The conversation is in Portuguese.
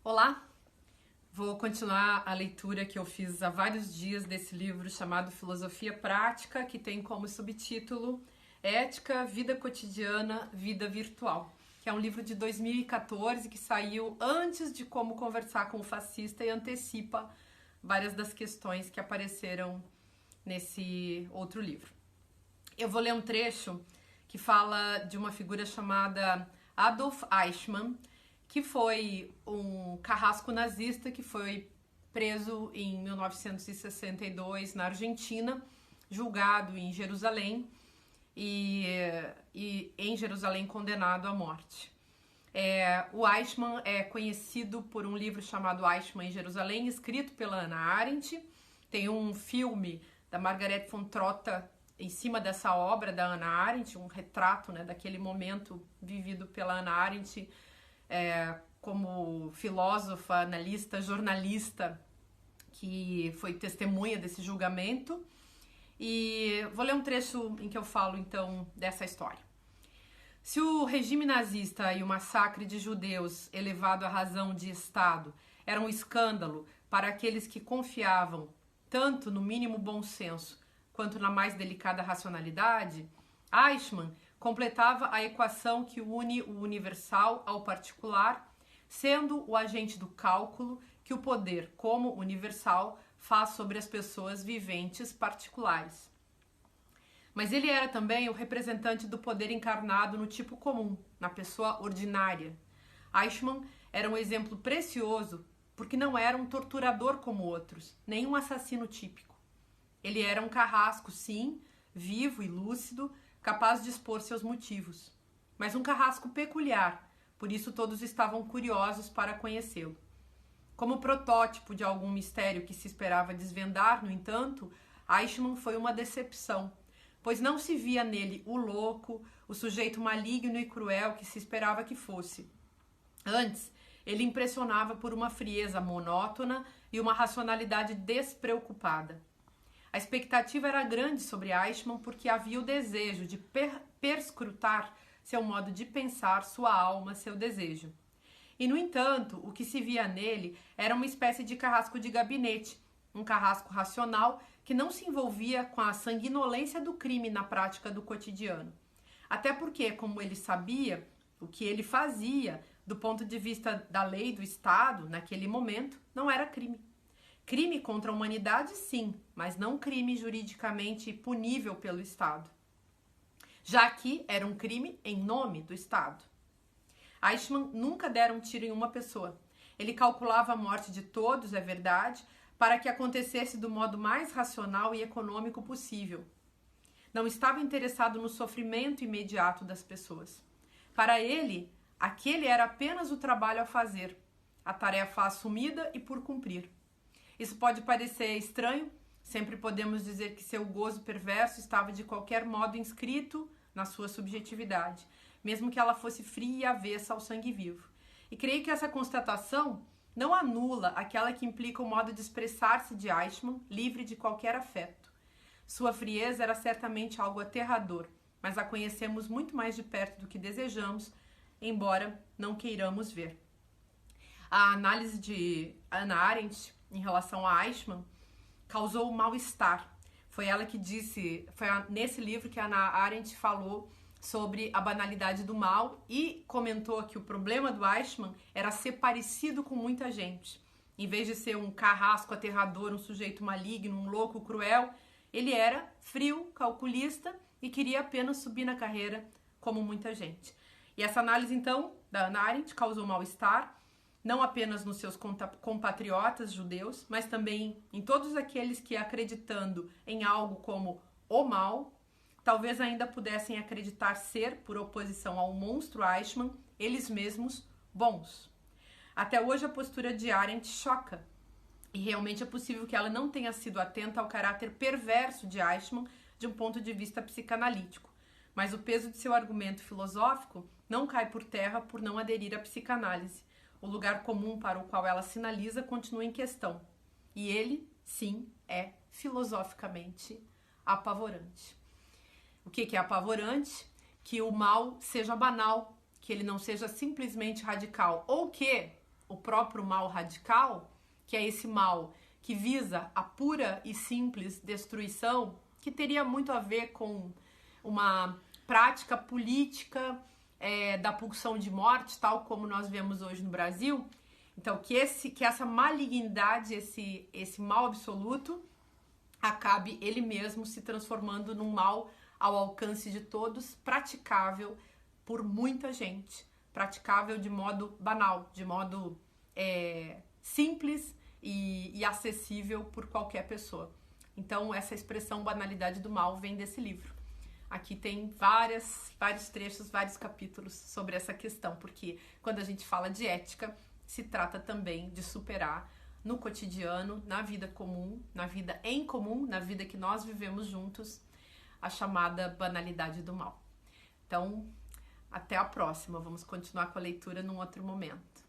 Olá! Vou continuar a leitura que eu fiz há vários dias desse livro chamado Filosofia Prática, que tem como subtítulo Ética, Vida Cotidiana, Vida Virtual, que é um livro de 2014 que saiu antes de Como Conversar com o Fascista e antecipa várias das questões que apareceram nesse outro livro. Eu vou ler um trecho que fala de uma figura chamada Adolf Eichmann, que foi um carrasco nazista que foi preso em 1962 na Argentina, julgado em Jerusalém e em Jerusalém condenado à morte. O Eichmann é conhecido por um livro chamado Eichmann em Jerusalém, escrito pela Hannah Arendt. Tem um filme da Margaret von Trotta em cima dessa obra da Hannah Arendt, um retrato, né, daquele momento vivido pela Hannah Arendt, como filósofa, analista, jornalista, que foi testemunha desse julgamento. E vou ler um trecho em que eu falo, então, dessa história. Se o regime nazista e o massacre de judeus elevado à razão de Estado era um escândalo para aqueles que confiavam tanto no mínimo bom senso quanto na mais delicada racionalidade, Eichmann completava a equação que une o universal ao particular, sendo o agente do cálculo que o poder, como universal, faz sobre as pessoas viventes particulares. Mas ele era também o representante do poder encarnado no tipo comum, na pessoa ordinária. Eichmann era um exemplo precioso porque não era um torturador como outros, nem um assassino típico. Ele era um carrasco, sim, vivo e lúcido, capaz de expor seus motivos, mas um carrasco peculiar, por isso todos estavam curiosos para conhecê-lo. Como protótipo de algum mistério que se esperava desvendar, no entanto, Eichmann foi uma decepção, pois não se via nele o louco, o sujeito maligno e cruel que se esperava que fosse. Antes, ele impressionava por uma frieza monótona e uma racionalidade despreocupada. A expectativa era grande sobre Eichmann porque havia o desejo de perscrutar seu modo de pensar, sua alma, seu desejo. E, no entanto, o que se via nele era uma espécie de carrasco de gabinete, um carrasco racional que não se envolvia com a sanguinolência do crime na prática do cotidiano. Até porque, como ele sabia, o que ele fazia, do ponto de vista da lei do Estado, naquele momento, não era crime. Crime contra a humanidade, sim, mas não crime juridicamente punível pelo Estado. Já que era um crime em nome do Estado. Eichmann nunca dera um tiro em uma pessoa. Ele calculava a morte de todos, é verdade, para que acontecesse do modo mais racional e econômico possível. Não estava interessado no sofrimento imediato das pessoas. Para ele, aquele era apenas o trabalho a fazer, a tarefa assumida e por cumprir. Isso pode parecer estranho, sempre podemos dizer que seu gozo perverso estava de qualquer modo inscrito na sua subjetividade, mesmo que ela fosse fria e avessa ao sangue vivo. E creio que essa constatação não anula aquela que implica o modo de expressar-se de Eichmann, livre de qualquer afeto. Sua frieza era certamente algo aterrador, mas a conhecemos muito mais de perto do que desejamos, embora não queiramos ver. A análise de Hannah Arendt em relação a Eichmann causou mal-estar. Foi ela que disse, nesse livro que a Hannah Arendt falou sobre a banalidade do mal e comentou que o problema do Eichmann era ser parecido com muita gente. Em vez de ser um carrasco aterrador, um sujeito maligno, um louco cruel, ele era frio, calculista e queria apenas subir na carreira como muita gente. E essa análise, então, da Hannah Arendt causou mal-estar, não apenas nos seus compatriotas judeus, mas também em todos aqueles que, acreditando em algo como o mal, talvez ainda pudessem acreditar ser, por oposição ao monstro Eichmann, eles mesmos bons. Até hoje a postura de Arendt choca, e realmente é possível que ela não tenha sido atenta ao caráter perverso de Eichmann de um ponto de vista psicanalítico, mas o peso de seu argumento filosófico não cai por terra por não aderir à psicanálise. O lugar comum para o qual ela sinaliza continua em questão. E ele, sim, é filosoficamente apavorante. O que é apavorante? Que o mal seja banal, que ele não seja simplesmente radical, ou que o próprio mal radical, que é esse mal que visa a pura e simples destruição, que teria muito a ver com uma prática política da pulsão de morte, tal como nós vemos hoje no Brasil. Então, que essa malignidade, esse mal absoluto, acabe ele mesmo se transformando num mal ao alcance de todos, praticável por muita gente, praticável de modo banal, de modo simples e acessível por qualquer pessoa. Então, essa expressão banalidade do mal vem desse livro. Aqui tem vários trechos, vários capítulos sobre essa questão, porque quando a gente fala de ética, se trata também de superar no cotidiano, na vida comum, na vida em comum, na vida que nós vivemos juntos, a chamada banalidade do mal. Então, até a próxima. Vamos continuar com a leitura num outro momento.